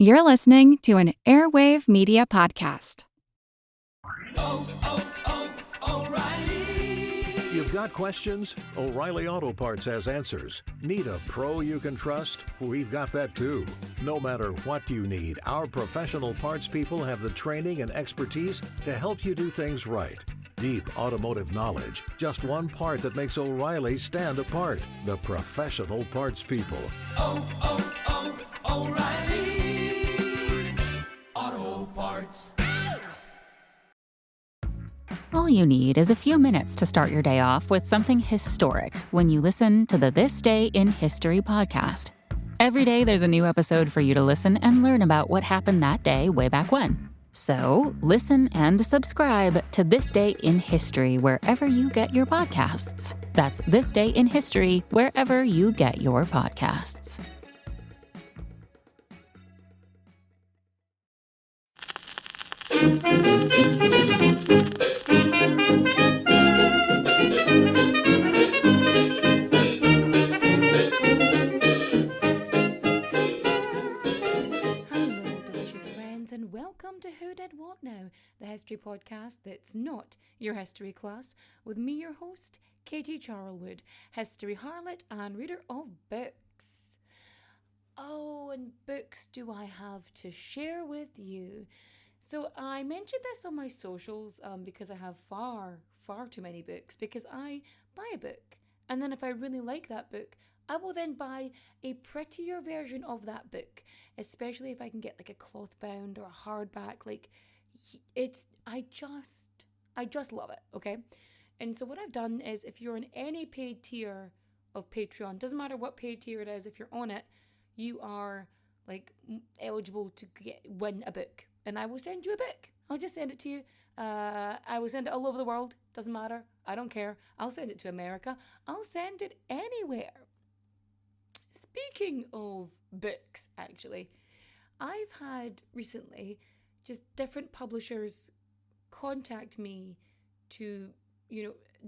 You're listening to an Airwave Media Podcast. O'Reilly. You've got questions? O'Reilly Auto Parts has answers. Need a pro you can trust? We've got that too. No matter what you need, our professional parts people have the training and expertise to help you do things right. Deep automotive knowledge, just one part that makes O'Reilly stand apart. The professional parts people. O'Reilly Auto Parts. All you need is a few minutes to start your day off with something historic when you listen to the This Day in History podcast. Every day there's a new episode for you to listen and learn about what happened that day way back when. So listen and subscribe to This Day in History wherever you get your podcasts. That's This Day in History wherever you get your podcasts. And welcome to Who Did What Now, the history podcast that's not your history class, with me, your host, Katie Charlwood, history harlot and reader of books. Oh, and books do I have to share with you? So I mentioned this on my socials because I have far too many books, because I buy a book, and then if I really like that book, I will then buy a prettier version of that book, especially if I can get like a cloth bound or a hardback. Like, I just love it, okay? And so what I've done is, if you're on any paid tier of Patreon, doesn't matter what paid tier it is, if you're on it, you are like eligible to win a book, and I will send you a book. I'll just send it to you. I will send it all over the world. Doesn't matter. I don't care. I'll send it to America. I'll send it anywhere. Speaking of books, actually, I've had recently just different publishers contact me to,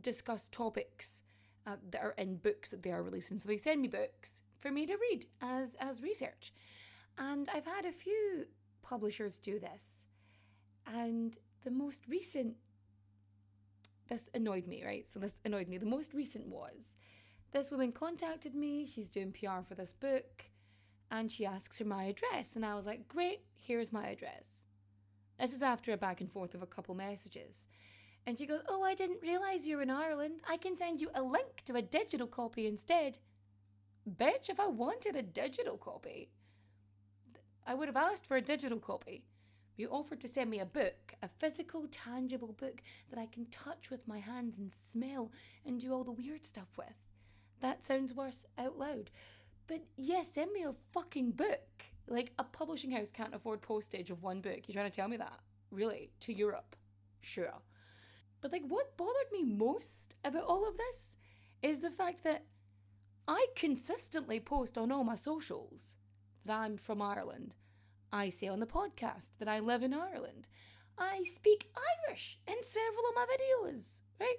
discuss topics that are in books that they are releasing. So they send me books for me to read as research. And I've had a few publishers do this. And the most recent, this annoyed me, right? So this annoyed me. The most recent was, this woman contacted me, she's doing PR for this book, and she asks for my address. And I was like, great, here's my address. This is after a back and forth of a couple messages. And she goes, oh, I didn't realise you were in Ireland. I can send you a link to a digital copy instead. Bitch, if I wanted a digital copy, I would have asked for a digital copy. You offered to send me a book, a physical, tangible book that I can touch with my hands and smell and do all the weird stuff with. That sounds worse out loud. But yes, send me a fucking book. Like, a publishing house can't afford postage of one book. You're trying to tell me that? Really? To Europe? Sure. But like, what bothered me most about all of this is the fact that I consistently post on all my socials that I'm from Ireland. I say on the podcast that I live in Ireland. I speak Irish in several of my videos, right?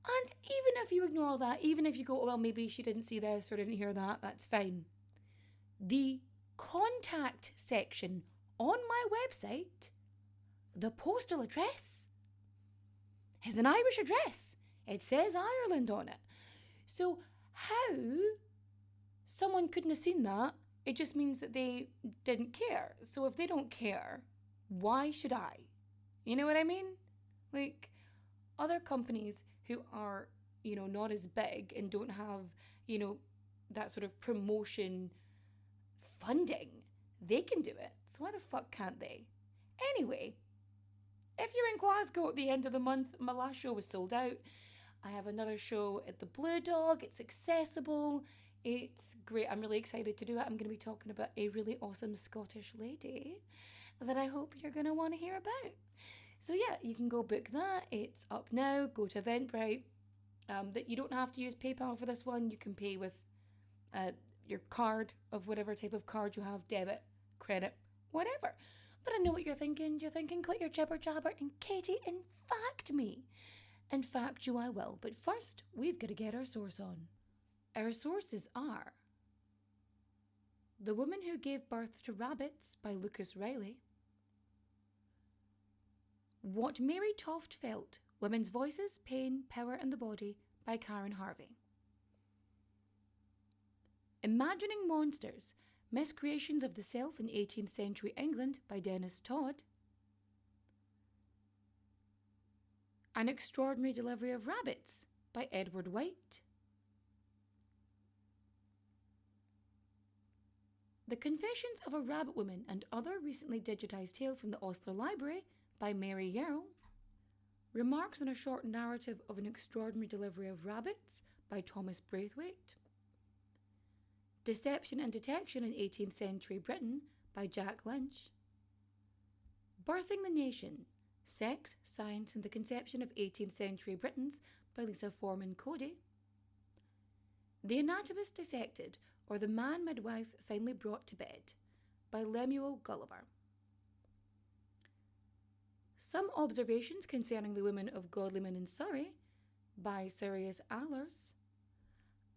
And even if you ignore all that, even if you go, well, maybe she didn't see this or didn't hear that, that's fine. The contact section on my website, the postal address, is an Irish address. It says Ireland on it. So how someone couldn't have seen that, it just means that they didn't care. So if they don't care, why should I? You know what I mean? Like, other companies who are, not as big and don't have, that sort of promotion funding, they can do it. So why the fuck can't they? Anyway, if you're in Glasgow at the end of the month, my last show was sold out. I have another show at the Blue Dog. It's accessible. It's great. I'm really excited to do it. I'm going to be talking about a really awesome Scottish lady that I hope you're going to want to hear about. So yeah, you can go book that. It's up now. Go to Eventbrite. That you don't have to use PayPal for this one. You can pay with your card of whatever type of card you have, debit, credit, whatever. But I know what you're thinking. You're thinking, quit your jibber jabber and Katie, in fact me. In fact you I will. But first, we've got to get our source on. Our sources are The Woman Who Gave Birth to Rabbits by Lucas Riley. What Mary Toft Felt, Women's Voices, Pain, Power and the Body by Karen Harvey. Imagining Monsters, Miscreations of the Self in 18th Century England by Dennis Todd. An Extraordinary Delivery of Rabbits by Edward White. The Confessions of a Rabbit Woman and Other Recently Digitised Tale from the Osler Library by Mary Yerl. Remarks on a Short Narrative of an Extraordinary Delivery of Rabbits by Thomas Braithwaite. Deception and Detection in 18th Century Britain by Jack Lynch. Birthing the Nation, Sex, Science and the Conception of 18th Century Britons by Lisa Foreman Cody. The Anatomist Dissected, or The Man Midwife Finally Brought to Bed by Lemuel Gulliver. Some Observations Concerning the Women of Godalming in Surrey by Sirius Allers.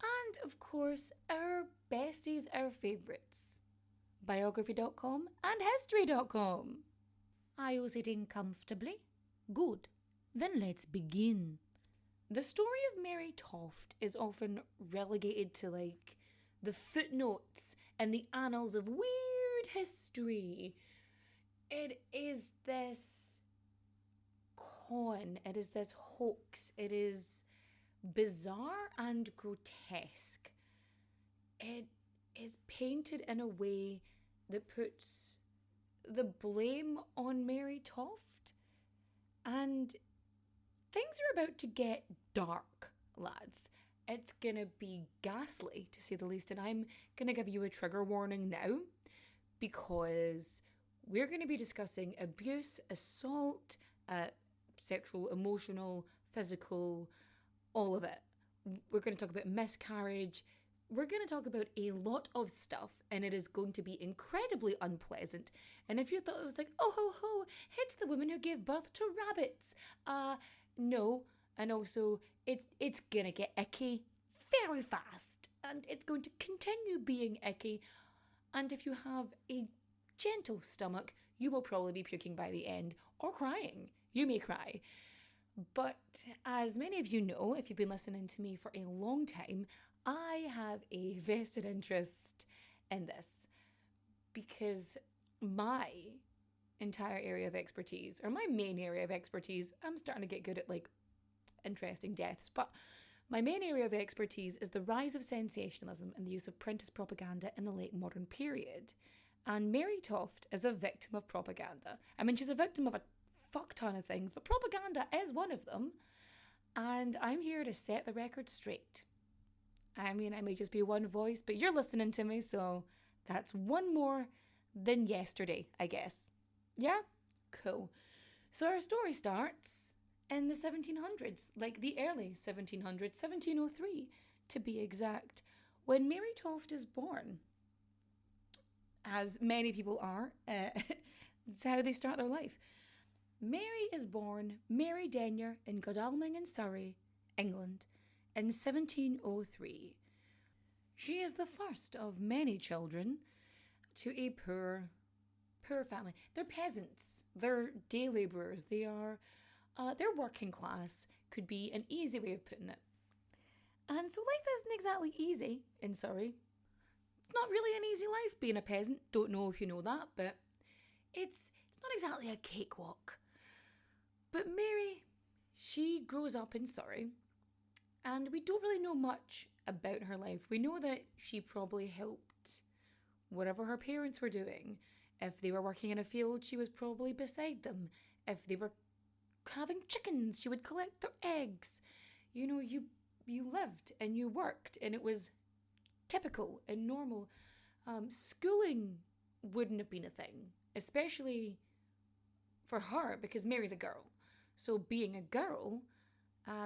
And, of course, our besties, our favourites, biography.com and history.com. Are you sitting comfortably? Good. Then let's begin. The story of Mary Toft is often relegated to, the footnotes and the annals of weird history. It is this con, it is this hoax, it is bizarre and grotesque. It is painted in a way that puts the blame on Mary Toft, and things are about to get dark, lads. It's gonna be ghastly, to say the least, and I'm gonna give you a trigger warning now, because we're gonna be discussing abuse, assault, sexual, emotional, physical, all of it. We're gonna talk about miscarriage. We're gonna talk about a lot of stuff, and it is going to be incredibly unpleasant. And if you thought it was like, oh ho ho, it's the woman who gave birth to rabbits, no. And also, it's gonna get icky very fast, and it's going to continue being icky. And if you have a gentle stomach, you will probably be puking by the end, or crying. You may cry. But as many of you know, if you've been listening to me for a long time, I have a vested interest in this, because my entire area of expertise, or my main area of expertise, I'm starting to get good at interesting deaths, but my main area of expertise is the rise of sensationalism and the use of print as propaganda in the late modern period. And Mary Toft is a victim of propaganda. I mean, she's a victim of a fuck ton of things, but propaganda is one of them. And I'm here to set the record straight. I mean, I may just be one voice, but you're listening to me, so that's one more than yesterday, I guess. Yeah? Cool. So our story starts in the 1700s, the early 1700s, 1703 to be exact, when Mary Toft is born. As many people are, it's how they start their life. Mary is born Mary Denyer in Godalming in Surrey, England, in 1703. She is the first of many children to a poor family. They're peasants, they're day labourers, they're working class, could be an easy way of putting it. And so life isn't exactly easy in Surrey. It's not really an easy life being a peasant. Don't know if you know that, but it's not exactly a cakewalk. But Mary, she grows up in Surrey, and we don't really know much about her life. We know that she probably helped whatever her parents were doing. If they were working in a field, she was probably beside them. If they were having chickens, she would collect their eggs. You know, you lived and you worked, and it was typical and normal. Schooling wouldn't have been a thing, especially for her, because Mary's a girl. So being a girl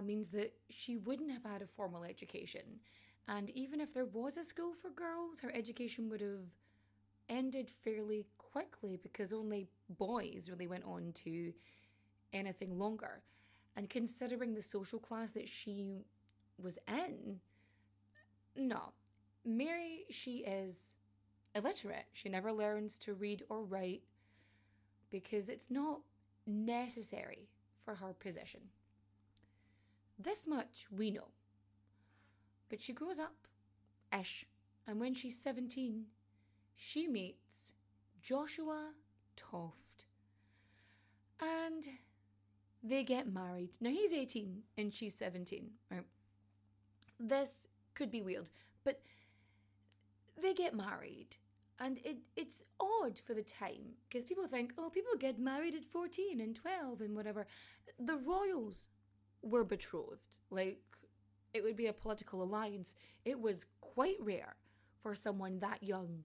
means that she wouldn't have had a formal education. And even if there was a school for girls, her education would have ended fairly quickly, because only boys really went on to anything longer. And considering the social class that she was in, no. Mary, she is illiterate. She never learns to read or write because it's not necessary for her position. This much we know. But she grows up, ish, and when she's 17, she meets Joshua Toft. And they get married. Now he's 18 and she's 17, right? This could be weird, but they get married. And it's odd for the time, because people think, oh, people get married at 14 and 12 and whatever. The royals were betrothed. Like, it would be a political alliance. It was quite rare for someone that young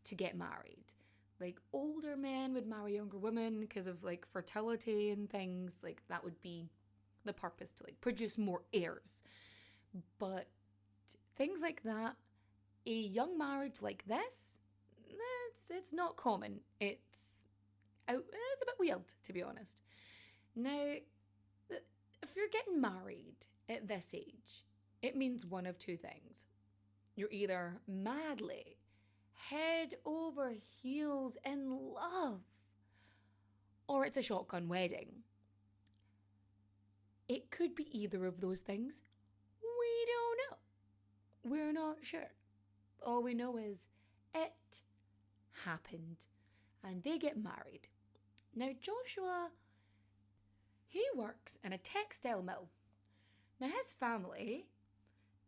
to get married. Like, older men would marry younger women because of, like, fertility and things. Like, that would be the purpose, to, like, produce more heirs. But things like that, a young marriage like this, it's not common. It's a bit weird, to be honest. Now, if you're getting married at this age, it means one of two things. You're either madly, head over heels in love, or it's a shotgun wedding. It could be either of those things. We don't know. We're not sure. All we know is it happened and they get married. Now Joshua, he works in a textile mill. Now his family,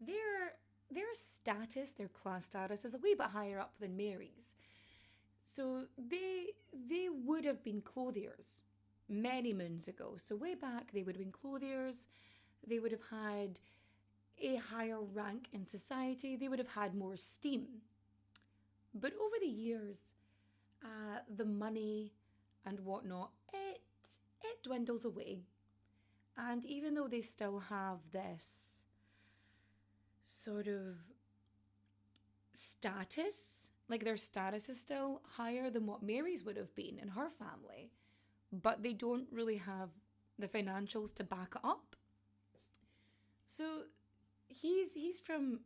their status, their class status is a wee bit higher up than Mary's. So they would have been clothiers many moons ago. So way back they would have been clothiers. They would have had a higher rank in society. They would have had more esteem. But over the years, the money and whatnot, it dwindles away. And even though they still have this sort of status, like their status is still higher than what Mary's would have been in her family, but they don't really have the financials to back it up. So he's from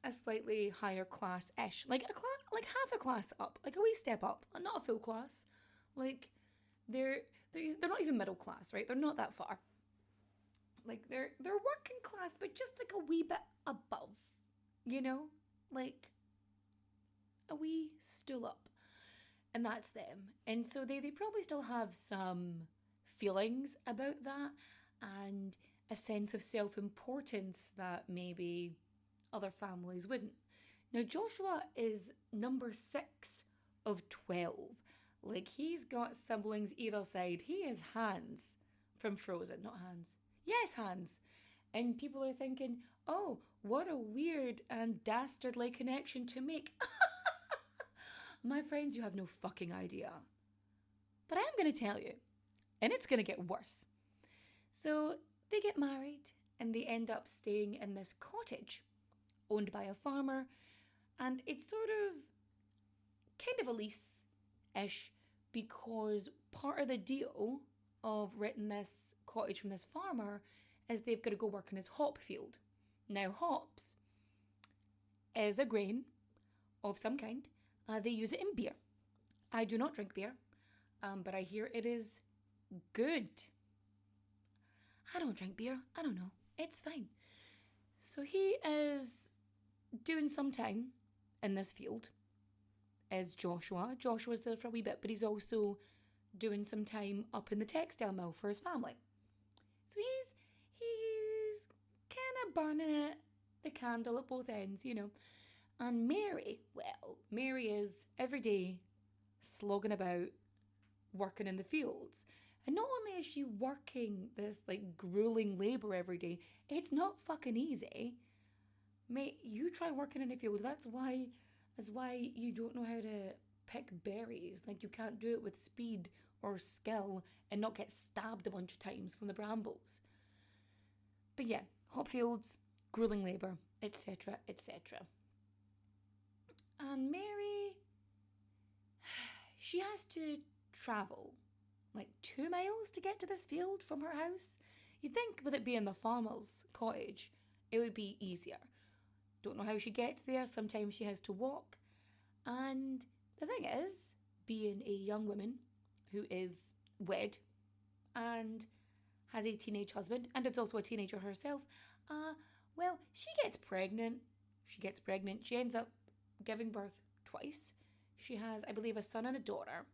a slightly higher class-ish, like half a class up, like a wee step up, not a full class. Like they're not even middle class, right? They're not that far. Like they're working class, but just like a wee bit above, you know, like a wee stool up, and that's them. And so they probably still have some feelings about that and a sense of self-importance that maybe other families wouldn't. Now Joshua is number 6 of 12. Like he's got siblings either side. He is Hans from Frozen, not Hans. Yes, Hans. And people are thinking, oh, what a weird and dastardly connection to make. My friends, you have no fucking idea. But I am going to tell you, and it's going to get worse. So they get married and they end up staying in this cottage owned by a farmer, and it's sort of kind of a lease-ish, because part of the deal of renting this cottage from this farmer is they've got to go work in his hop field. Now hops is a grain of some kind. They use it in beer. I do not drink beer, but I hear it is good. I don't drink beer. I don't know. It's fine. So he is doing some time in this field as Joshua. Joshua's there for a wee bit, but he's also doing some time up in the textile mill for his family. So he's kind of burning the candle at both ends, you know. And Mary, well, Mary is every day slogging about working in the fields. And not only is she working this like grueling labour every day, it's not fucking easy. Mate, you try working in a field. That's why you don't know how to pick berries. Like you can't do it with speed or skill and not get stabbed a bunch of times from the brambles. But yeah, hop fields, grueling labour, etc., etc. And Mary, she has to travel like 2 miles to get to this field from her house. You'd think with it being the farmer's cottage, it would be easier. Don't know how she gets there. Sometimes she has to walk. And the thing is, being a young woman who is wed and has a teenage husband, and it's also a teenager herself, well, she gets pregnant. She ends up giving birth twice. She has, I believe, a son and a daughter,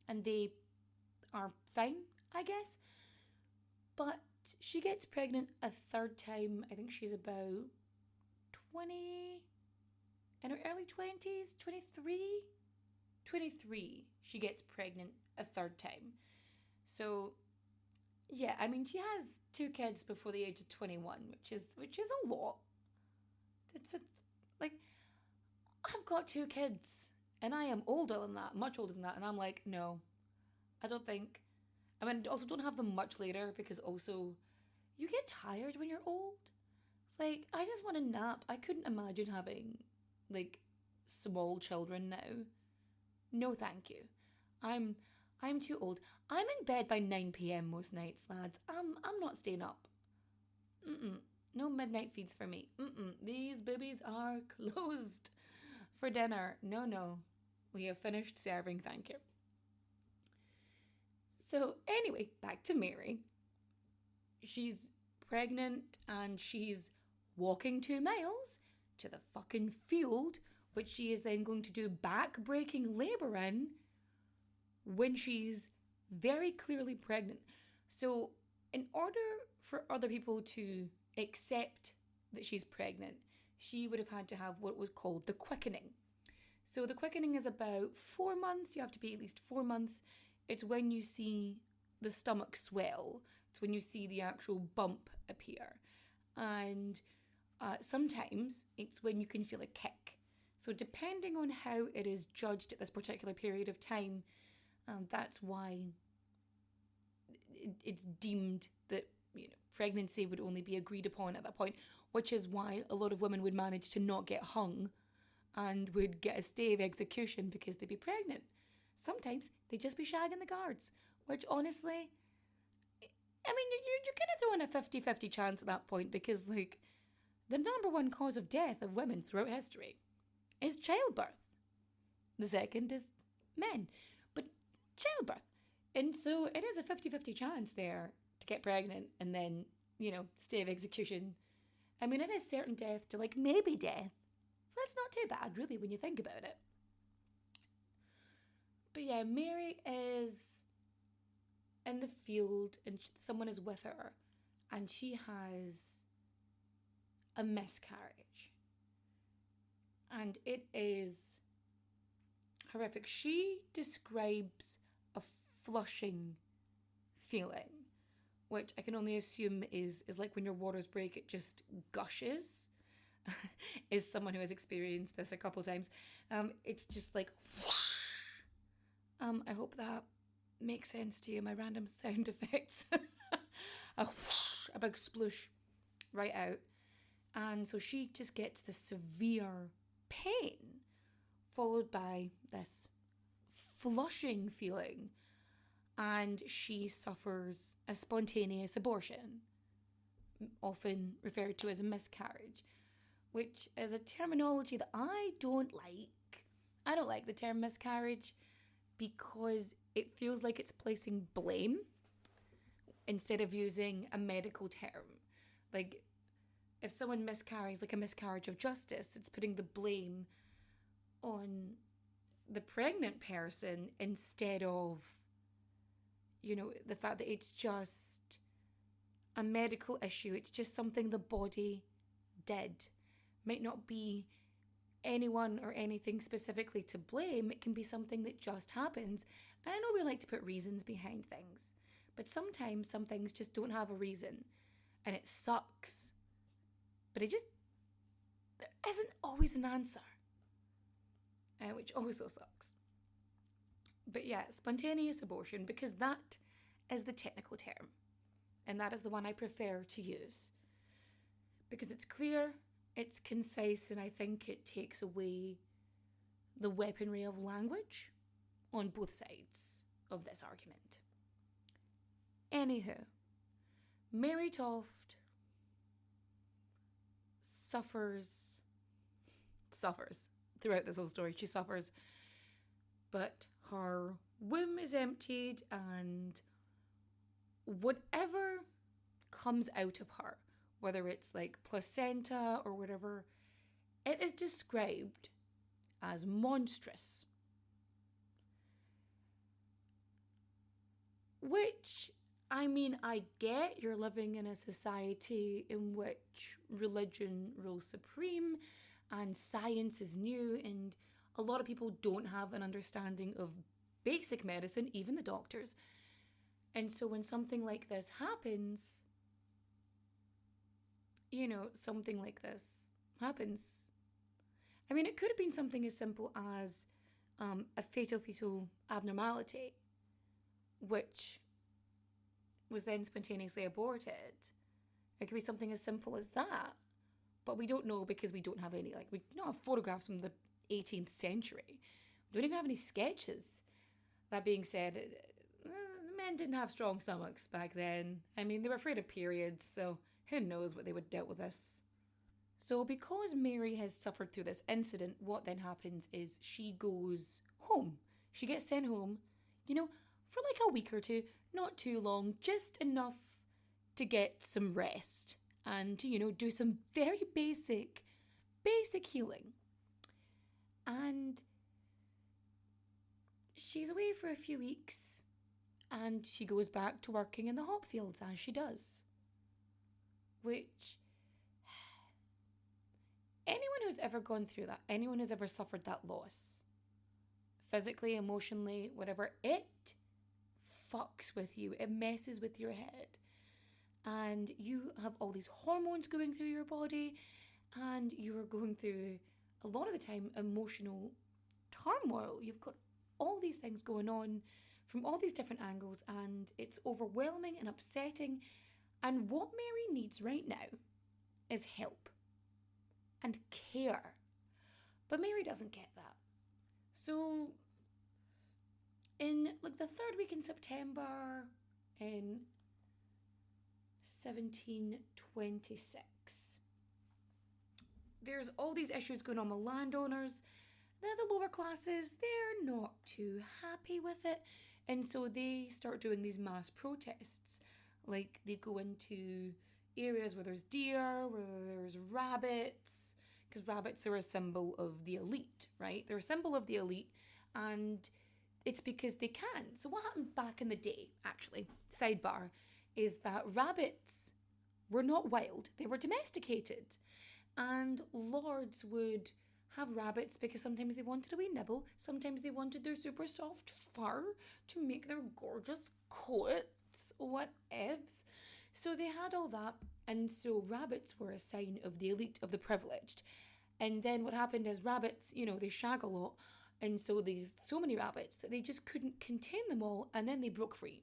and they are fine, I guess. But she gets pregnant a third time. I think she's about 20, in her early 20s, 23? 23, she gets pregnant a third time. So, yeah, I mean, she has 2 kids before the age of 21, which is a lot. It's like, I've got 2 kids, and I am older than that, much older than that, and I'm like, no, I don't think. I mean, also don't have them much later, because also, you get tired when you're old. Like, I just want a nap. I couldn't imagine having, like, small children now. No, thank you. I'm too old. I'm in bed by 9 p.m. most nights, lads. I'm not staying up. No midnight feeds for me. These babies are closed for dinner. No. We have finished serving, thank you. So anyway, back to Mary. She's pregnant and she's walking 2 miles to the fucking field, which she is then going to do back-breaking labour in when she's very clearly pregnant. So in order for other people to accept that she's pregnant, she would have had to have what was called the quickening. So the quickening is about 4 months. You have to be at least 4 months. It's when you see the stomach swell. It's when you see the actual bump appear. And sometimes it's when you can feel a kick. So depending on how it is judged at this particular period of time, that's why it's deemed that, you know, pregnancy would only be agreed upon at that point, which is why a lot of women would manage to not get hung and would get a stay of execution because they'd be pregnant. Sometimes they'd just be shagging the guards, which honestly, I mean, you're kind of throwing a 50-50 chance at that point, because, like, the number one cause of death of women throughout history is childbirth. The second is men, but childbirth. And so it is a 50-50 chance there to get pregnant and then, you know, stay of execution. I mean, it is certain death to, like, maybe death. So that's not too bad, really, when you think about it. But yeah, Mary is in the field and someone is with her and she has a miscarriage. And it is horrific. She describes a flushing feeling, which I can only assume is like when your waters break, it just gushes. Is someone who has experienced this a couple times. It's just like whoosh. I hope that makes sense to you, my random sound effects. A whoosh, a big sploosh right out. And so she just gets this severe pain followed by this flushing feeling, and she suffers a spontaneous abortion, often referred to as a miscarriage, which is a terminology that I don't like. I don't like the term miscarriage because it feels like it's placing blame instead of using a medical term. Like, if someone miscarries, like a miscarriage of justice, it's putting the blame on the pregnant person instead of, you know, the fact that it's just a medical issue. It's just something the body did. Might not be anyone or anything specifically to blame. It can be something that just happens. And I know we like to put reasons behind things, but sometimes some things just don't have a reason, and it sucks. But there isn't always an answer, which also sucks. But yeah, spontaneous abortion, because that is the technical term, and that is the one I prefer to use, because it's clear, it's concise, and I think it takes away the weaponry of language on both sides of this argument. Anywho, Mary Toft suffers. throughout this whole story. She suffers. But her womb is emptied, and whatever comes out of her, whether it's like placenta or whatever, it is described as monstrous. Which, I mean, I get you're living in a society in which religion rules supreme and science is new, and a lot of people don't have an understanding of basic medicine, even the doctors. And so when something like this happens, something like this happens. I mean, it could have been something as simple as a fetal abnormality, which was then spontaneously aborted. It could be something as simple as that. But we don't know because we don't have any, we don't have photographs from the 18th century. We don't even have any sketches. That being said, the men didn't have strong stomachs back then. I mean, they were afraid of periods, so who knows what they would have dealt with this. So because Mary has suffered through this incident, what then happens is she goes home. She gets sent home, for like a week or two, not too long, just enough to get some rest and to, do some very basic healing. And she's away for a few weeks, and she goes back to working in the hop fields as she does. Which, anyone who's ever gone through that, anyone who's ever suffered that loss, physically, emotionally, whatever, it fucks with you. It messes with your head. And you have all these hormones going through your body, and you are going through, a lot of the time, emotional turmoil. You've got all these things going on from all these different angles, and it's overwhelming and upsetting. And what Mary needs right now is help and care. But Mary doesn't get that. So in the third week in September in 1726, there's all these issues going on with landowners. They're the lower classes, they're not too happy with it. And so they start doing these mass protests. They go into areas where there's deer, where there's rabbits, because rabbits are a symbol of the elite, right? They're a symbol of the elite, and it's because they can. So what happened back in the day, actually, sidebar, is that rabbits were not wild. They were domesticated. And lords would have rabbits because sometimes they wanted a wee nibble, sometimes they wanted their super soft fur to make their gorgeous coats, whatevs. So they had all that, and so rabbits were a sign of the elite, of the privileged. And then what happened is rabbits, they shag a lot, and so there's so many rabbits that they just couldn't contain them all, and then they broke free.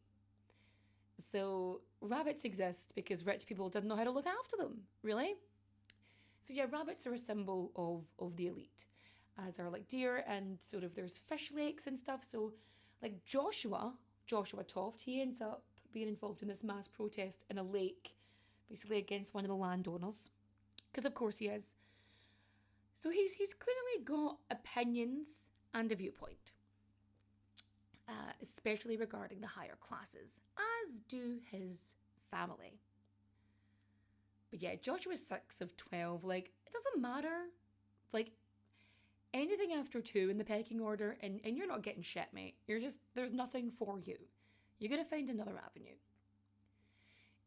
So rabbits exist because rich people didn't know how to look after them, really. So yeah, rabbits are a symbol of the elite, as are deer, and sort of there's fish lakes and stuff. So Joshua Toft, he ends up being involved in this mass protest in a lake, basically against one of the landowners, because of course he is. So he's clearly got opinions and a viewpoint, especially regarding the higher classes, as do his family. But yeah, Joshua's 6 of 12, it doesn't matter. Anything after 2 in the pecking order, and you're not getting shit, mate. There's nothing for you. You gotta find another avenue.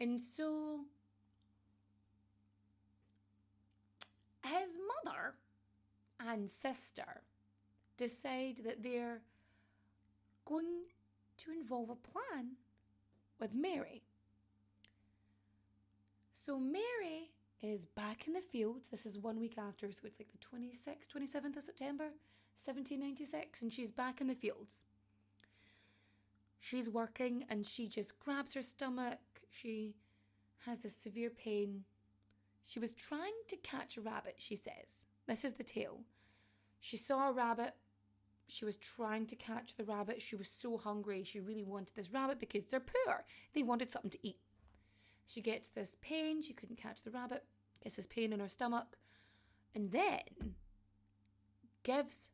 And so, his mother and sister decide that they're going to involve a plan with Mary. So Mary is back in the fields. This is 1 week after, so it's the 26th, 27th of September, 1796, and she's back in the fields. She's working, and she just grabs her stomach. She has this severe pain. She was trying to catch a rabbit, she says. This is the tale. She saw a rabbit. She was trying to catch the rabbit. She was so hungry. She really wanted this rabbit because they're poor. They wanted something to eat. She gets this pain. She couldn't catch the rabbit. Gets this pain in her stomach. And then gives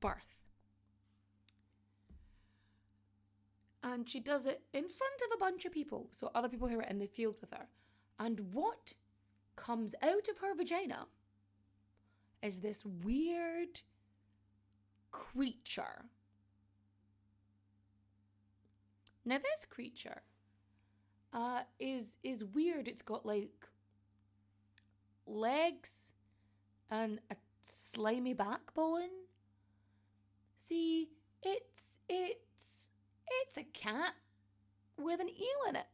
birth. And she does it in front of a bunch of people, so other people who are in the field with her. And what comes out of her vagina is this weird creature. Now this creature is weird. It's got like legs and a slimy backbone. See, it's a cat with an eel in it.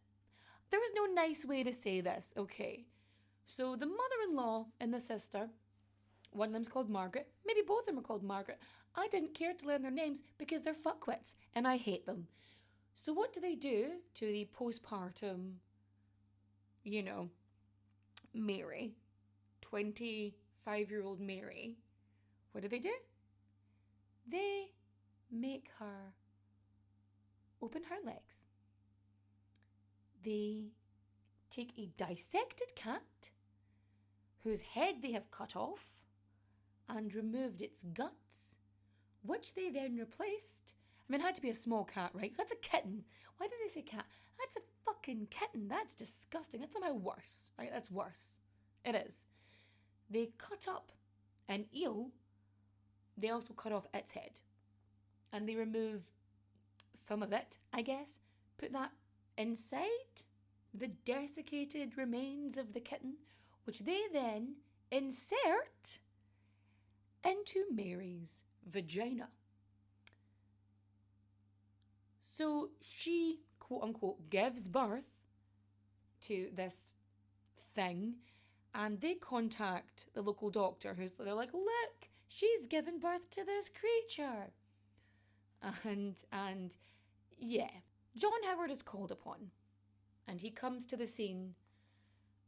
There is no nice way to say this, okay? So the mother-in-law and the sister, one of them's called Margaret, maybe both of them are called Margaret. I didn't care to learn their names because they're fuckwits and I hate them. So what do they do to the postpartum, Mary, 25-year-old Mary? What do? They make her open her legs. They take a dissected cat whose head they have cut off and removed its guts, which they then replaced. I mean, it had to be a small cat, right? So that's a kitten. Why did they say cat? That's a fucking kitten. That's disgusting. That's somehow worse, right? That's worse. It is. They cut up an eel. They also cut off its head. And they remove some of it, I guess. Put that inside the desiccated remains of the kitten, which they then insert into Mary's vagina. So she, quote unquote, gives birth to this thing, and they contact the local doctor they're like, look, she's given birth to this creature. And yeah, John Howard is called upon, and he comes to the scene,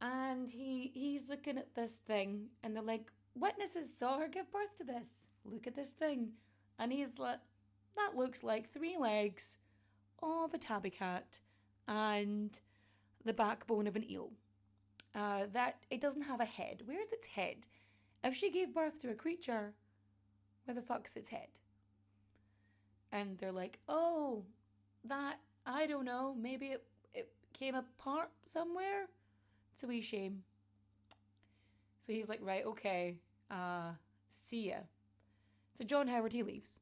and he's looking at this thing, and they're like, witnesses saw her give birth to this. Look at this thing. And he's like, that looks like 3 legs of a tabby cat and the backbone of an eel. That it doesn't have a head. Where's its head? If she gave birth to a creature, where the fuck's its head? And they're like, oh, that, I don't know, maybe it came apart somewhere. It's a wee shame. So he's like, right, okay, see ya. So John Howard, he leaves.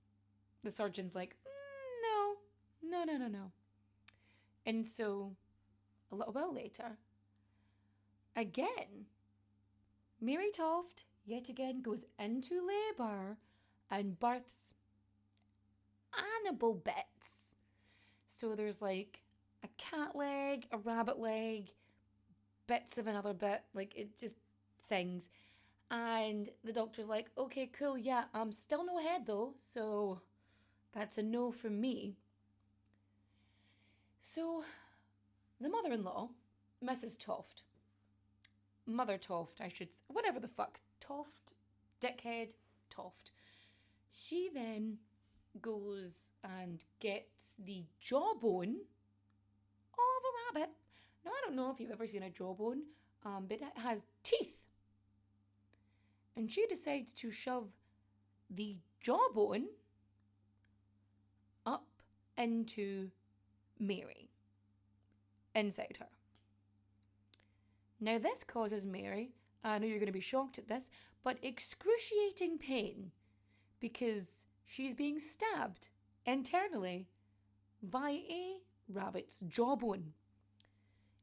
The surgeon's like, no. And so, a little while later, again, Mary Toft, yet again, goes into labour and births animal bits. So there's like a cat leg, a rabbit leg, bits of another bit, like it just things. And the doctor's like, okay, cool, yeah, still no head though, so that's a no from me. So the mother-in-law, Mrs. Toft, Mother Toft, I should, whatever the fuck, Toft, dickhead, Toft. She then goes and gets the jawbone of a rabbit. Now, I don't know if you've ever seen a jawbone, but it has teeth. And she decides to shove the jawbone up into Mary, inside her. Now, this causes Mary, I know you're going to be shocked at this, but excruciating pain because she's being stabbed internally by a rabbit's jawbone.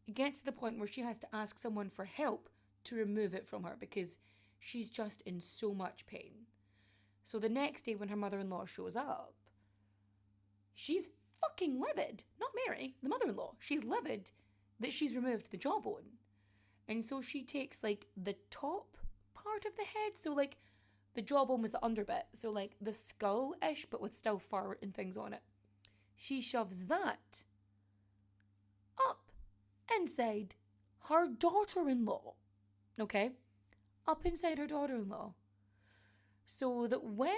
It gets to the point where she has to ask someone for help to remove it from her because she's just in so much pain. So the next day when her mother-in-law shows up, she's fucking livid. Not Mary, the mother-in-law. She's livid that she's removed the jawbone. And so she takes like the top part of the head. So like the jawbone was the underbit. So like the skull-ish, but with still fur and things on it. She shoves that up inside her daughter-in-law. Okay? Up inside her daughter-in-law. So that when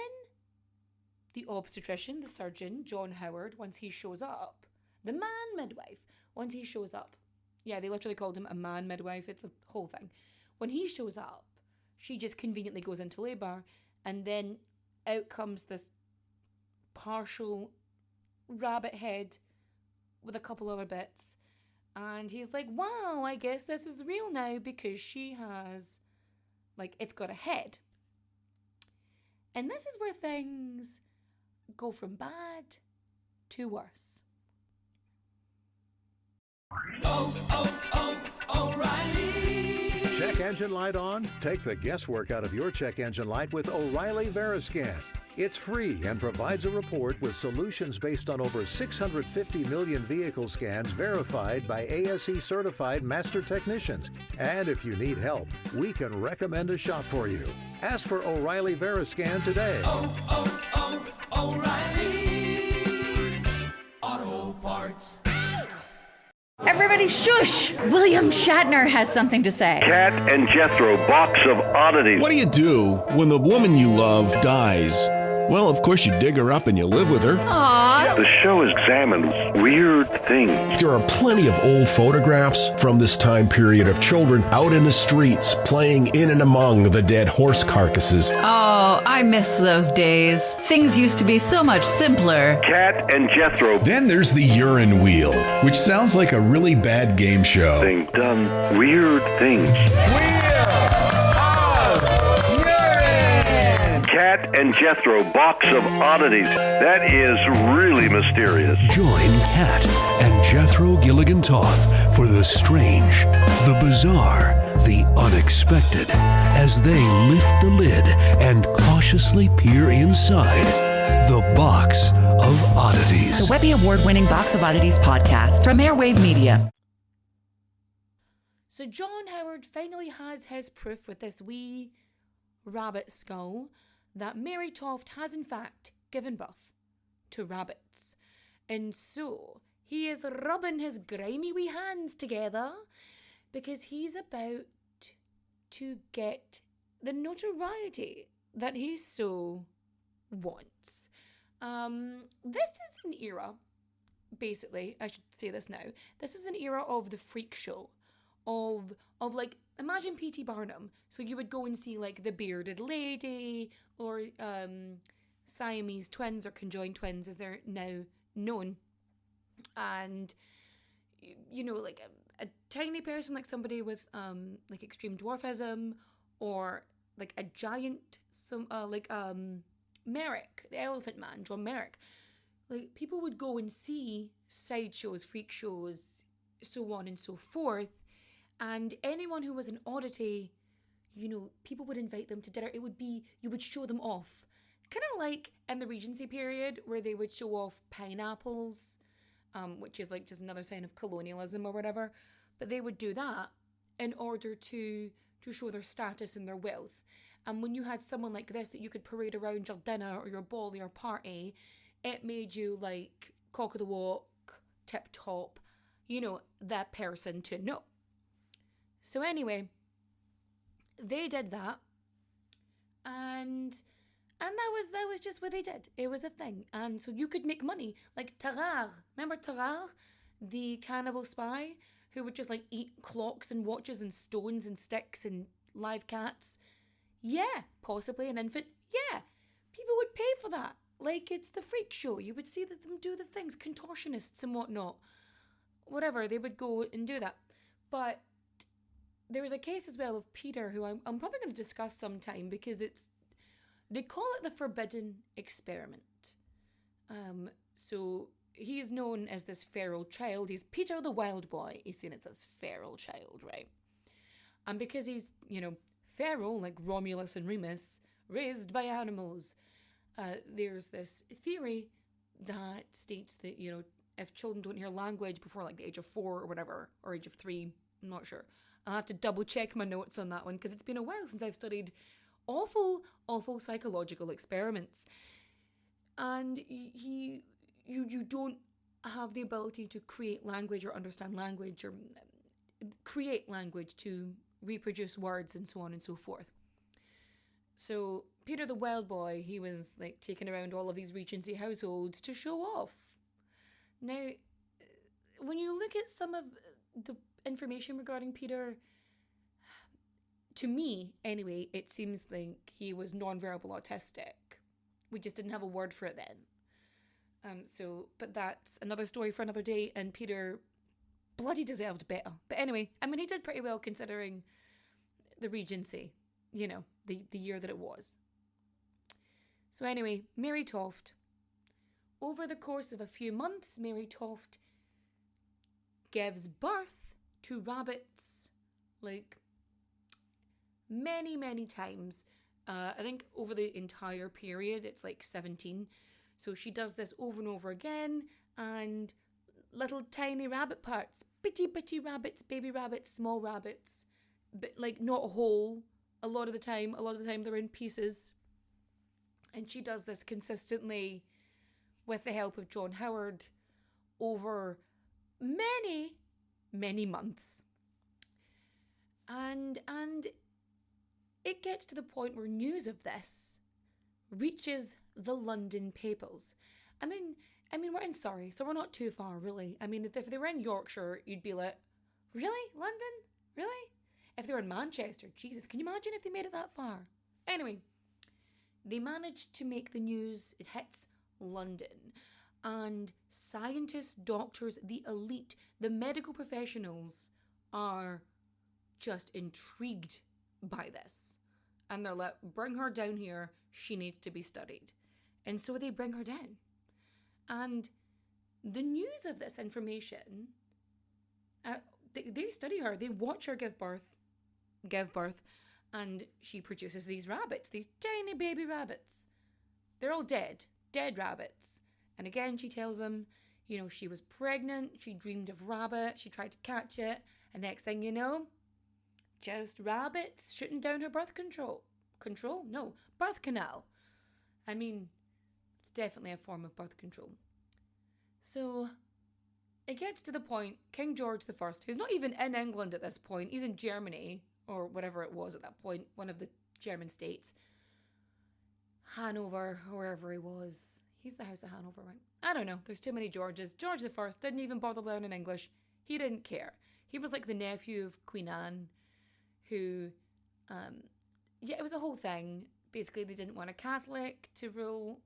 the obstetrician, the surgeon, John Howard, once he shows up, the man midwife, once he shows up, yeah, they literally called him a man midwife, it's a whole thing. When he shows up, she just conveniently goes into labour And then out comes this partial rabbit head with a couple other bits. And he's like, wow, I guess this is real now because she has, like, it's got a head. And this is where things go from bad to worse. O'Reilly! Check engine light on? Take the guesswork out of your check engine light with O'Reilly Veriscan. It's free and provides a report with solutions based on over 650 million vehicle scans verified by ASE certified master technicians. And if you need help, we can recommend a shop for you. Ask for O'Reilly Veriscan today. O'Reilly Auto Parts. Everybody shush! William Shatner has something to say. Cat and Jethro, box of oddities. What do you do when the woman you love dies? Well, of course you dig her up and you live with her. Aww. The show examines weird things. There are plenty of old photographs from this time period of children out in the streets playing in and among the dead horse carcasses. Oh, I miss those days. Things used to be so much simpler. Cat and Jethro. Then there's the urine wheel, which sounds like a really bad game show. Thing done weird things. Cat and Jethro, box of oddities. That is really mysterious. Join Cat and Jethro Gilligan Toth for the strange, the bizarre, the unexpected as they lift the lid and cautiously peer inside the Box of Oddities. The Webby Award-winning Box of Oddities podcast from Airwave Media. So John Howard finally has his proof with this wee rabbit skull that Mary Toft has in fact given birth to rabbits. And so he is rubbing his grimy wee hands together because he's about to get the notoriety that he so wants. This is an era, basically, I should say this now, this is an era of the freak show, of like, imagine P.T. Barnum. So you would go and see like the bearded lady or Siamese twins or conjoined twins as they're now known. And, you know, like a tiny person, like somebody with like extreme dwarfism, or like a giant, Merrick, the Elephant Man, John Merrick. Like, people would go and see sideshows, freak shows, so on and so forth. And anyone who was an oddity, you know, people would invite them to dinner. It would be, you would show them off. Kind of like in the Regency period where they would show off pineapples, which is like just another sign of colonialism or whatever. But they would do that in order to show their status and their wealth. And when you had someone like this that you could parade around your dinner or your ball or your party, it made you like cock of the walk, tip top, you know, that person to know. So anyway, they did that, and that was just what they did. It was a thing, and so you could make money. Like Tarare, remember Tarare, the cannibal spy who would just like eat clocks and watches and stones and sticks and live cats? Yeah, possibly an infant. Yeah, people would pay for that. Like, it's the freak show. You would see them do the things, contortionists and whatnot. Whatever, they would go and do that. But there was a case as well of Peter, who I'm probably going to discuss sometime because they call it the forbidden experiment. So he's known as this feral child. He's Peter the Wild Boy. He's seen as this feral child, right? And because he's, you know, feral, like Romulus and Remus, raised by animals, there's this theory that states that, you know, if children don't hear language before like the age of 4 or whatever, or age of 3, I'm not sure. I'll have to double check my notes on that one because it's been a while since I've studied awful psychological experiments. And you don't have the ability to create language or understand language or create language to reproduce words and so on and so forth. So Peter the Wild Boy, he was like taking around all of these Regency households to show off. Now, when you look at some of the information regarding Peter, to me, anyway, it seems like he was non-verbal autistic. We just didn't have a word for it then. But that's another story for another day, and Peter bloody deserved better. But anyway, I mean, he did pretty well considering the Regency, you know, the year that it was. So anyway, Mary Toft. Over the course of a few months, Mary Toft gives birth to rabbits, like, many, many times. I think over the entire period, it's like 17. So she does this over and over again, and little tiny rabbit parts, bitty rabbits, baby rabbits, small rabbits, but like not whole. A lot of the time they're in pieces. And she does this consistently with the help of John Howard over many, many months. And it gets to the point where news of this reaches the London papers. I mean, we're in Surrey, so we're not too far, really. I mean, if they were in Yorkshire, you'd be like, really? London? Really? If they were in Manchester, Jesus, can you imagine if they made it that far? Anyway, they managed to make the news. It hits London. And scientists, doctors, the elite, the medical professionals are just intrigued by this. And they're like, bring her down here. She needs to be studied. And so they bring her down. And the news of this information, they study her. They watch her give birth, and she produces these rabbits, these tiny baby rabbits. They're all dead rabbits. And again, she tells them, you know, she was pregnant, she dreamed of rabbit, she tried to catch it, and next thing you know, just rabbits shooting down her birth canal. I mean, it's definitely a form of birth control. So it gets to the point, King George I, who's not even in England at this point, he's in Germany, or whatever it was at that point, one of the German states, Hanover, or wherever he was. He's the House of Hanover, right? I don't know, there's too many Georges. George I didn't even bother learning English. He didn't care. He was like the nephew of Queen Anne, who, it was a whole thing. Basically, they didn't want a Catholic to rule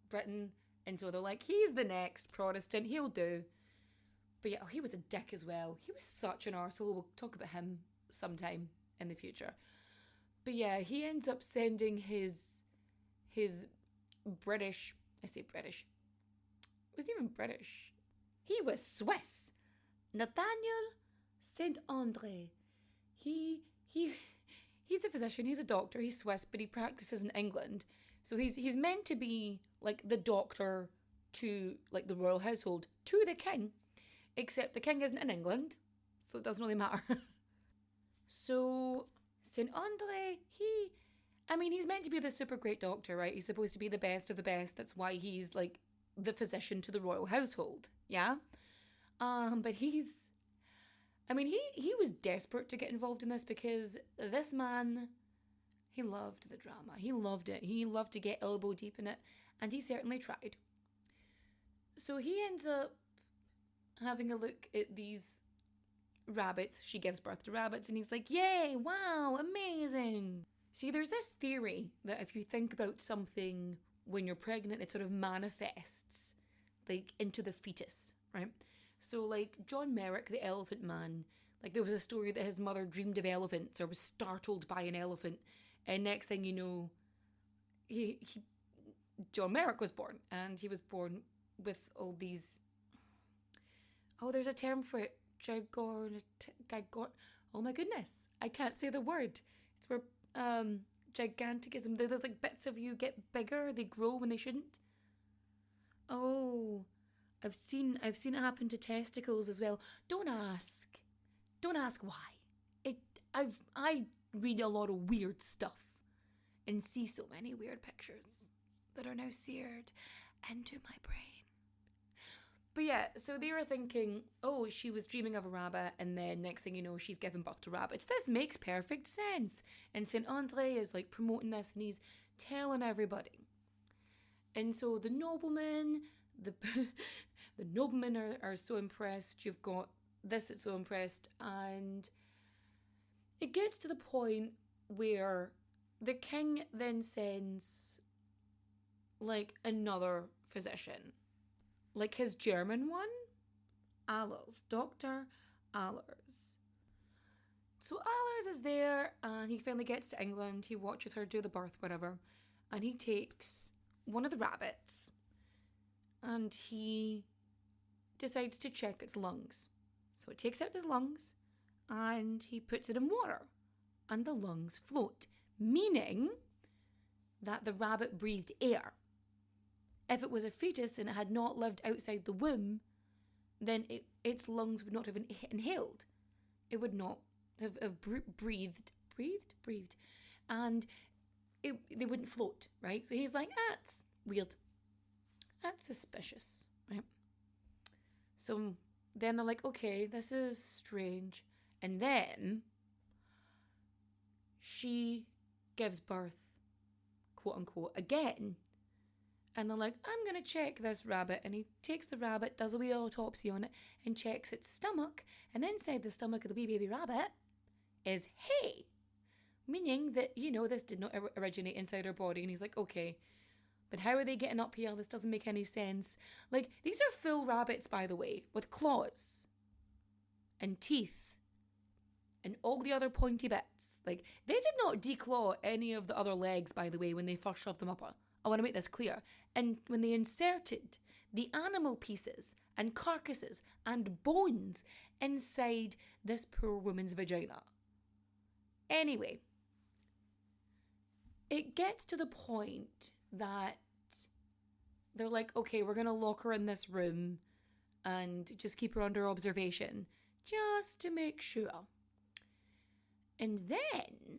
Britain, and so they're like, he's the next Protestant, he'll do. But yeah, he was a dick as well. He was such an arsehole. We'll talk about him sometime in the future. But yeah, he ends up sending his British, I say British, wasn't even British. He was Swiss. Nathaniel St. Andre. He's a physician, he's a doctor, he's Swiss, but he practices in England. So he's meant to be like the doctor to like the royal household, to the king, except the king isn't in England, so it doesn't really matter. So St. Andre, he's meant to be the super great doctor, right? He's supposed to be the best of the best. That's why he's like the physician to the royal household, yeah? But he was desperate to get involved in this because this man, he loved the drama. He loved it. He loved to get elbow deep in it, and he certainly tried. So he ends up having a look at these rabbits. She gives birth to rabbits, and he's like, yay, wow, amazing. See, there's this theory that if you think about something when you're pregnant, it sort of manifests like into the fetus, right? So like John Merrick, the elephant man, like there was a story that his mother dreamed of elephants or was startled by an elephant, and next thing you know, John Merrick was born, and he was born with all these, there's a term for it, oh my goodness, I can't say the word. It's where giganticism, there's like bits of you get bigger, they grow when they shouldn't. Oh, I've seen it happen to testicles as well. Don't ask why. I read a lot of weird stuff and see so many weird pictures that are now seared into my brain. But yeah, so they were thinking, oh, she was dreaming of a rabbit, and then next thing you know, she's given birth to rabbits. This makes perfect sense. And St. Andre is like promoting this, and he's telling everybody. And so the noblemen, the noblemen are so impressed. You've got this that's so impressed, and it gets to the point where the king then sends, like, another physician. Like his German one, Allers, Dr. Allers. So Allers is there, and he finally gets to England. He watches her do the birth, whatever, and he takes one of the rabbits, and he decides to check its lungs. So it takes out his lungs, and he puts it in water, and the lungs float, meaning that the rabbit breathed air. If it was a fetus and it had not lived outside the womb, then its lungs would not have inhaled. It would not have breathed, and they wouldn't float, right? So he's like, that's weird. That's suspicious, right? So then they're like, okay, this is strange. And then she gives birth, quote unquote, again. And they're like, I'm going to check this rabbit. And he takes the rabbit, does a wee autopsy on it, and checks its stomach. And inside the stomach of the wee baby rabbit is hay. Meaning that, this did not originate inside her body. And he's like, okay, but how are they getting up here? This doesn't make any sense. Like, these are full rabbits, by the way, with claws and teeth and all the other pointy bits. Like, they did not declaw any of the other legs, by the way, when they first shoved them up. I want to make this clear. And when they inserted the animal pieces and carcasses and bones inside this poor woman's vagina. Anyway, it gets to the point that they're like, okay, we're going to lock her in this room and just keep her under observation just to make sure. And then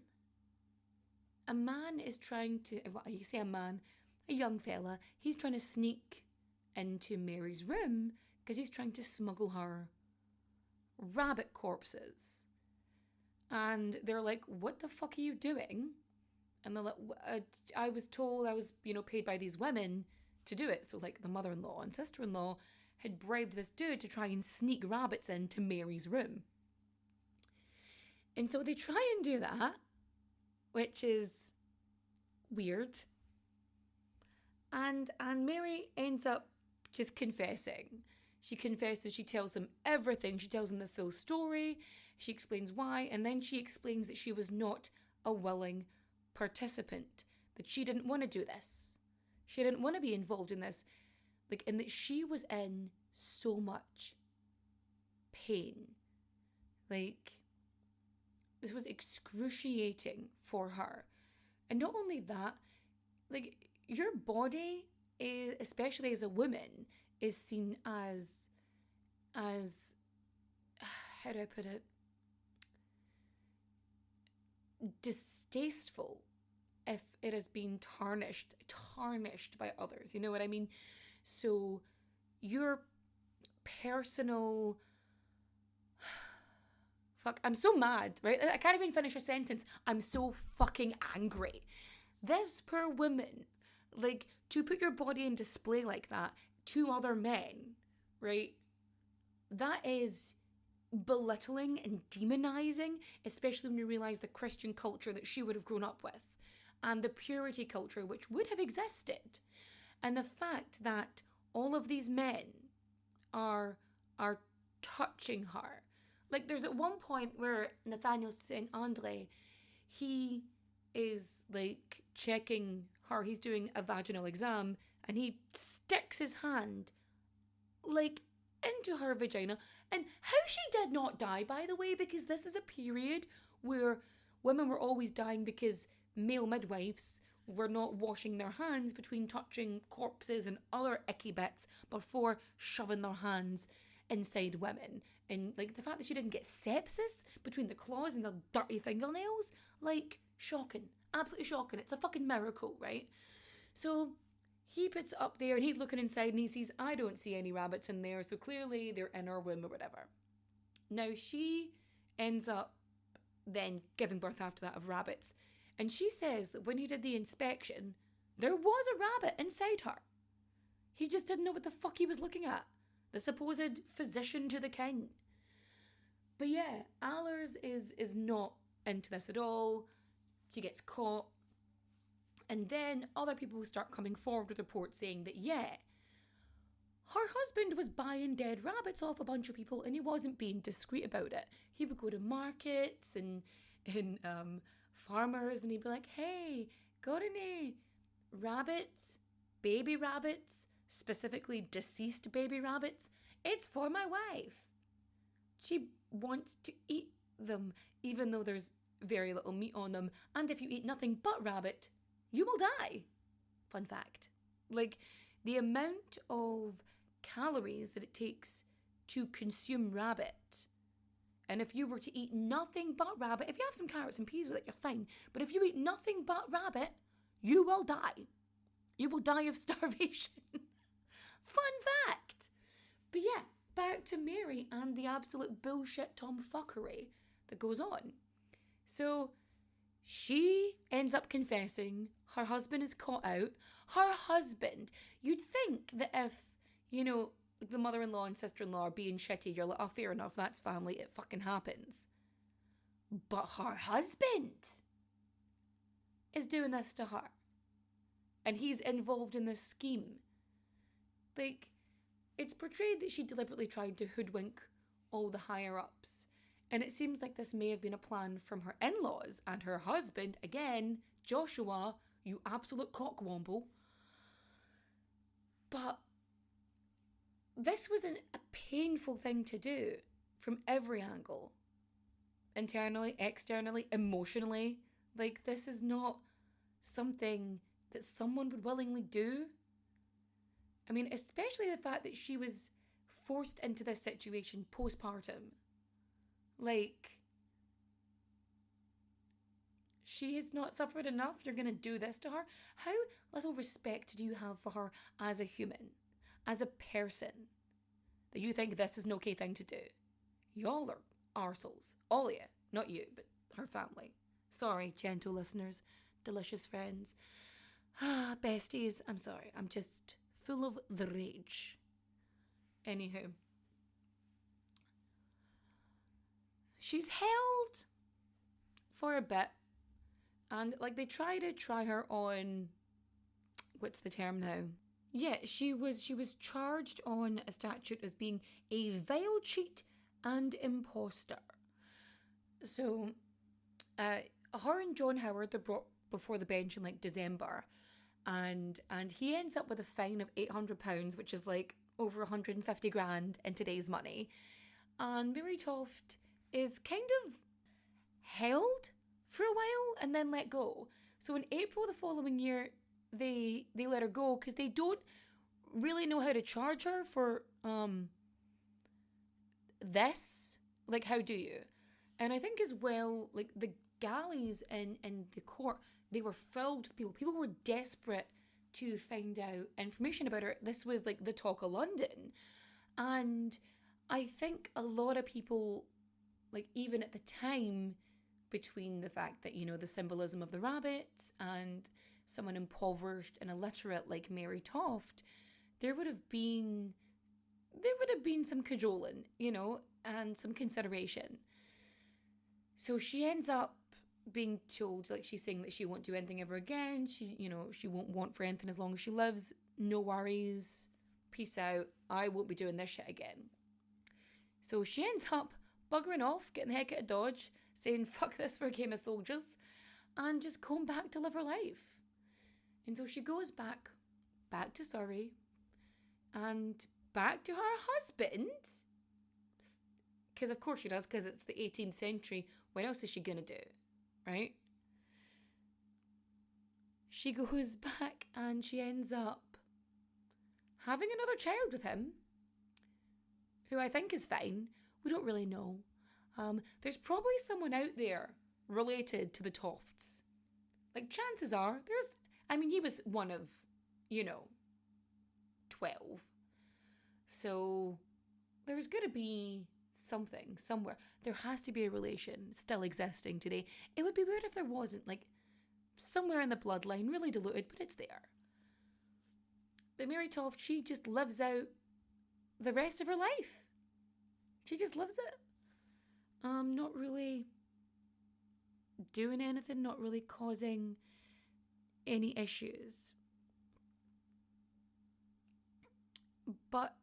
a man is trying to, well, you say a man, a young fella, he's trying to sneak into Mary's room because he's trying to smuggle her rabbit corpses. And they're like, what the fuck are you doing? And they're like, I was told I was, paid by these women to do it. So, like, the mother-in-law and sister-in-law had bribed this dude to try and sneak rabbits into Mary's room. And so they try and do that, which is weird. And Mary ends up just confessing. She confesses, she tells them everything. She tells them the full story. She explains why. And then she explains that she was not a willing participant, that she didn't want to do this. She didn't want to be involved in this. Like, and that she was in so much pain. Like, this was excruciating for her. And not only that, like, your body, especially as a woman, is seen as how do I put it? Distasteful if it has been tarnished by others. You know what I mean? So your personal... Fuck, I'm so mad, right? I can't even finish a sentence. I'm so fucking angry. This poor woman, like, to put your body in display like that to other men, right? That is belittling and demonizing, especially when you realize the Christian culture that she would have grown up with and the purity culture which would have existed. And the fact that all of these men are touching her. Like, there's at one point where Nathaniel St. Andre, he is, like, checking her. He's doing a vaginal exam, and he sticks his hand, like, into her vagina. And how she did not die, by the way, because this is a period where women were always dying because male midwives were not washing their hands between touching corpses and other icky bits before shoving their hands inside women. And, like, the fact that she didn't get sepsis between the claws and the dirty fingernails, like, shocking. Absolutely shocking. It's a fucking miracle, right? So he puts it up there and he's looking inside and he sees, I don't see any rabbits in there, so clearly they're in her womb or whatever. Now she ends up then giving birth after that of rabbits. And she says that when he did the inspection, there was a rabbit inside her. He just didn't know what the fuck he was looking at. The supposed physician to the king. But yeah, Allers is not into this at all. She gets caught. And then other people start coming forward with reports saying that, yeah, her husband was buying dead rabbits off a bunch of people and he wasn't being discreet about it. He would go to markets and farmers and he'd be like, hey, got any rabbits, baby rabbits, specifically deceased baby rabbits? It's for my wife. She wants to eat them, even though there's very little meat on them. And if you eat nothing but rabbit, you will die. Fun fact. Like, the amount of calories that it takes to consume rabbit. And if you were to eat nothing but rabbit, if you have some carrots and peas with it, you're fine. But if you eat nothing but rabbit, you will die. You will die of starvation. Fun fact. But yeah, back to Mary and the absolute bullshit tomfuckery that goes on. So she ends up confessing. Her husband is caught out. Her husband, you'd think that if, you know, the mother-in-law and sister-in-law are being shitty, you're like, oh, fair enough, that's family, it fucking happens. But her husband is doing this to her. And he's involved in this scheme. Like, it's portrayed that she deliberately tried to hoodwink all the higher-ups. And it seems like this may have been a plan from her in-laws and her husband, again, Joshua, you absolute cockwomble. But this was a painful thing to do from every angle. Internally, externally, emotionally. Like, this is not something that someone would willingly do. I mean, especially the fact that she was forced into this situation postpartum. Like, she has not suffered enough. You're going to do this to her? How little respect do you have for her as a human, as a person, that you think this is an okay thing to do? Y'all are arseholes. All of you. Not you, but her family. Sorry, gentle listeners, delicious friends. Besties, I'm sorry. I'm just full of the rage. Anywho. She's held for a bit. And, like, they try her on, what's the term now? Yeah, she was charged on a statute as being a vile cheat and imposter. So, her and John Howard, they're brought before the bench in, like, December. And he ends up with a fine of £800, which is, like, over 150 grand in today's money. And Mary Toft is kind of held for a while and then let go. So in April the following year, they let her go because they don't really know how to charge her for this. Like, how do you? And I think as well, like, the galleys in the court, they were filled with people. People were desperate to find out information about her. This was, like, the talk of London. And I think a lot of people, like, even at the time, between the fact that, you know, the symbolism of the rabbits and someone impoverished and illiterate like Mary Toft, there would have been some cajoling, you know, and some consideration. So she ends up being told, like, she's saying that she won't do anything ever again. She, you know, she won't want for anything as long as she lives. No worries. Peace out. I won't be doing this shit again. So she ends up buggering off, getting the heck out of Dodge, saying fuck this for a game of soldiers, and just going back to live her life. And so she goes back to Surrey, and back to her husband, because of course she does, because it's the 18th century. What else is she gonna do, right? She goes back and she ends up having another child with him, who I think is fine. We don't really know. There's probably someone out there related to the Tofts. Like, chances are, he was one of, 12. So, there's going to be something, somewhere. There has to be a relation still existing today. It would be weird if there wasn't, like, somewhere in the bloodline, really diluted, but it's there. But Mary Toft, she just lives out the rest of her life. She just lives it. Not really doing anything, not really causing any issues. But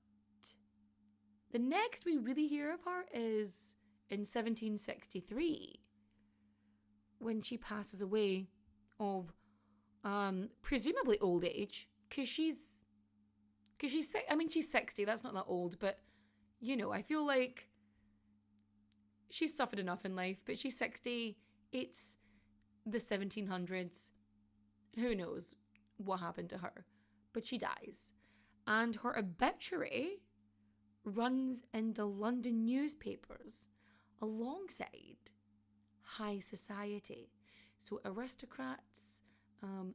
the next we really hear of her is in 1763, when she passes away of presumably old age, because she's 60. That's not that old, but I feel like she's suffered enough in life. But she's 60. It's the 1700s. Who knows what happened to her? But she dies, and her obituary runs in the London newspapers alongside high society. So aristocrats,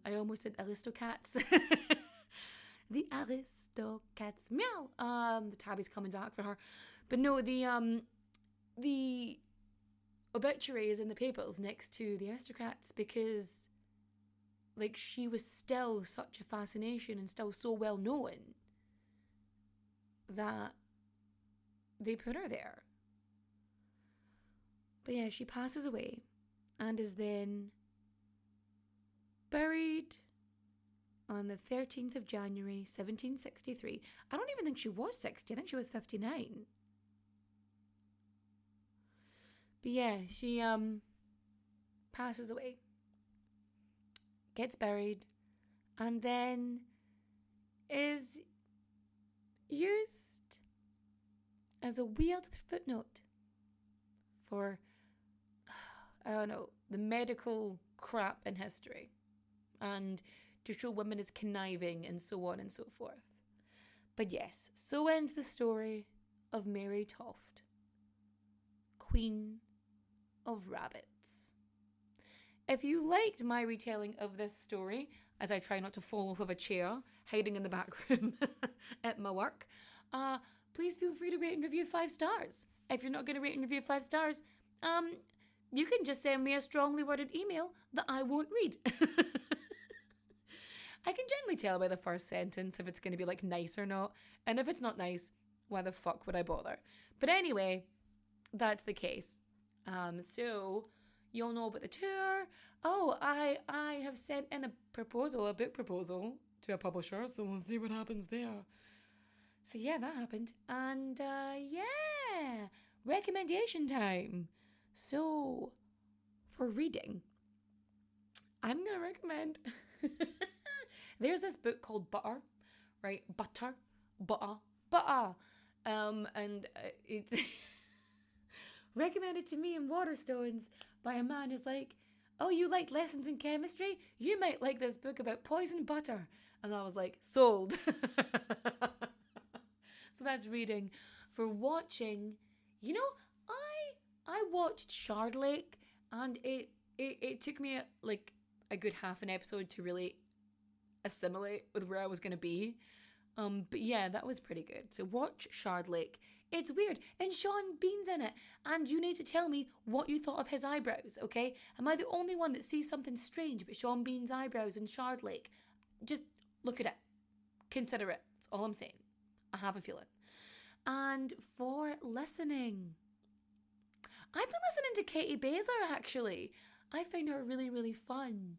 I almost said aristocats. The aristocats, meow. The tabby's coming back for her. But no, the obituary is in the papers next to the aristocrats because, like, she was still such a fascination and still so well known that they put her there. But yeah, she passes away and is then buried on the 13th of January, 1763. I don't even think she was 60. I think she was 59. But yeah, she passes away, gets buried, and then is used as a weird footnote for, I don't know, the medical crap in history, and to show women as conniving and so on and so forth. But yes, so ends the story of Mary Toft, Queen of Rabbits. If you liked my retelling of this story, as I try not to fall off of a chair hiding in the back room at my work, please feel free to rate and review 5 stars. If you're not going to rate and review 5 stars, you can just send me a strongly worded email that I won't read. I can generally tell by the first sentence if it's going to be like nice or not. And if it's not nice, why the fuck would I bother? But anyway, that's the case. So you'll know about the tour. Oh, I have sent in a book proposal to a publisher, so we'll see what happens there. So yeah, that happened. And yeah, recommendation time. So for reading, I'm going to recommend... There's this book called Butter, right? Butter. And it's recommended to me in Waterstones by a man who's like, oh, you liked lessons in chemistry? You might like this book about poison butter. And I was like, sold. So that's reading. For watching, I watched Charlwood, and it took me like a good half an episode to really assimilate with where I was going to be. But yeah, that was pretty good. So watch Charlwood. It's weird. And Sean Bean's in it. And you need to tell me what you thought of his eyebrows, okay? Am I the only one that sees something strange about Sean Bean's eyebrows in Charlwood? Just look at it. Consider it. That's all I'm saying. I have a feeling. And for listening, I've been listening to Katie Baser, actually. I find her really, really fun.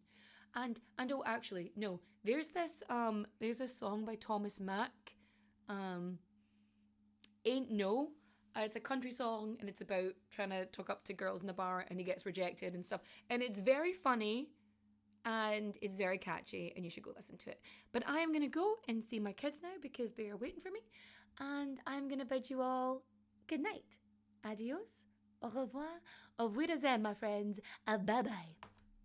And oh, actually, no, there's this song by Thomas Mack, Ain't No. It's a country song, and it's about trying to talk up to girls in the bar, and he gets rejected and stuff. And it's very funny, and it's very catchy, and you should go listen to it. But I am going to go and see my kids now because they are waiting for me, and I'm going to bid you all good night. Adios, au revoir, auf Wiedersehen, my friends, bye-bye.